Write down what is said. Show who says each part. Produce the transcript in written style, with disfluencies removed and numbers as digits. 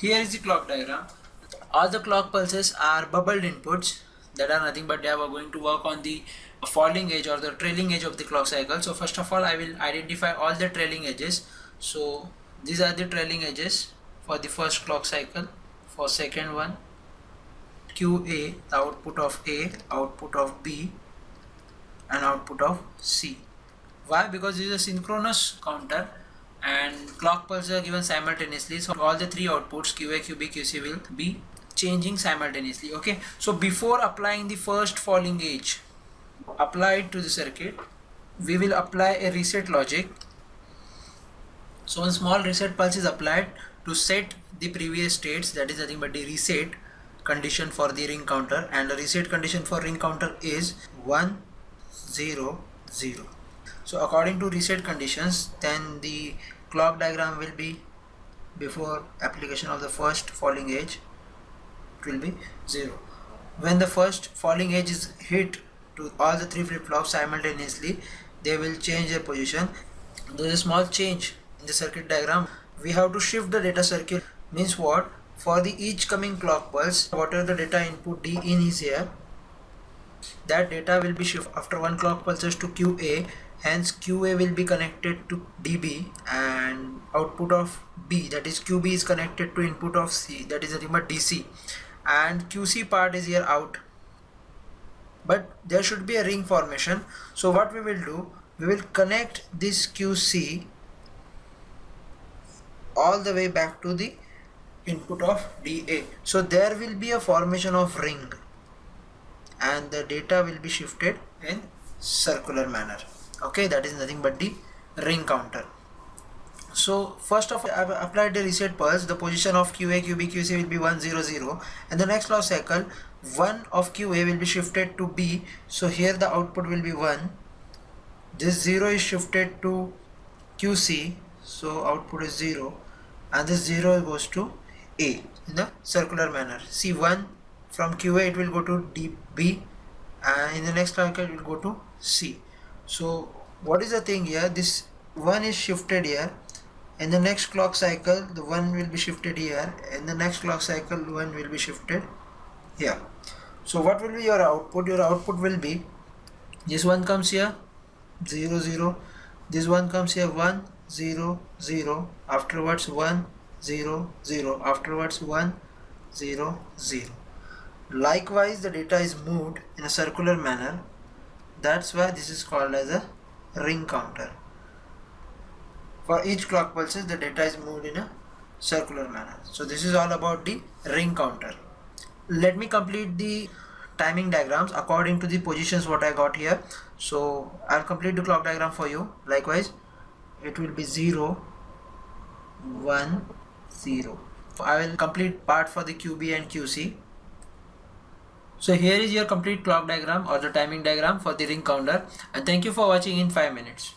Speaker 1: Here is the clock diagram. All the clock pulses are bubbled inputs that are nothing but they are going to work on the falling edge or the trailing edge of the clock cycle. So first of all, I will identify all the trailing edges. So these are the trailing edges for the first clock cycle. For second one, QA, the output of A, output of B, and output of C. Why? Because this is a synchronous counter and clock pulses are given simultaneously, so all the three outputs QA, QB, QC will be changing simultaneously. Okay, so before applying the first falling edge applied to the circuit, we will apply a reset logic. So one small reset pulse is applied to set the previous states, that is nothing but the reset condition for the ring counter, and the reset condition for ring counter is 1 0 0. So according to reset conditions, then the clock diagram will be, before application of the first falling edge, it will be 0. When the first falling edge is hit to all the three flip-flops simultaneously, they will change their position. There is a small change in the circuit diagram. We have to shift the data circuit. Means what? For the each coming clock pulse, whatever the data input D in is here, that data will be shifted after one clock pulses to QA. Hence QA will be connected to DB, and output of B, that is QB, is connected to input of C, that is nothing but DC, and QC part is here out. But there should be a ring formation. So what we will do, we will connect this QC all the way back to the input of DA. So there will be a formation of ring and the data will be shifted in circular manner. Okay, that is nothing but the ring counter. So first of all, I have applied the reset pulse. The position of QA, QB, QC will be 1 0 0, and the next clock cycle 1 of QA will be shifted to B. So here the output will be 1. This 0 is shifted to QC, so output is 0, and this 0 goes to A in the circular manner. See, 1 from QA it will go to DB, and in the next clock cycle it will go to C. So what is the thing here? This 1 is shifted here. In the next clock cycle the 1 will be shifted here. In the next clock cycle 1 will be shifted here. So what will be your output? Your output will be, this 1 comes here 0 0, this 1 comes here 1 0 0, afterwards 1 0 0, afterwards 1 0 0. Likewise the data is moved in a circular manner. That's why this is called as a ring counter. For each clock pulses the data is moved in a circular manner. So this is all about the ring counter. Let me complete the timing diagrams according to the positions what I got here. So I'll complete the clock diagram for you. Likewise it will be 0 1 0. I will complete part for the QB and QC. So here is your complete clock diagram or the timing diagram for the ring counter, and thank you for watching in 5 minutes.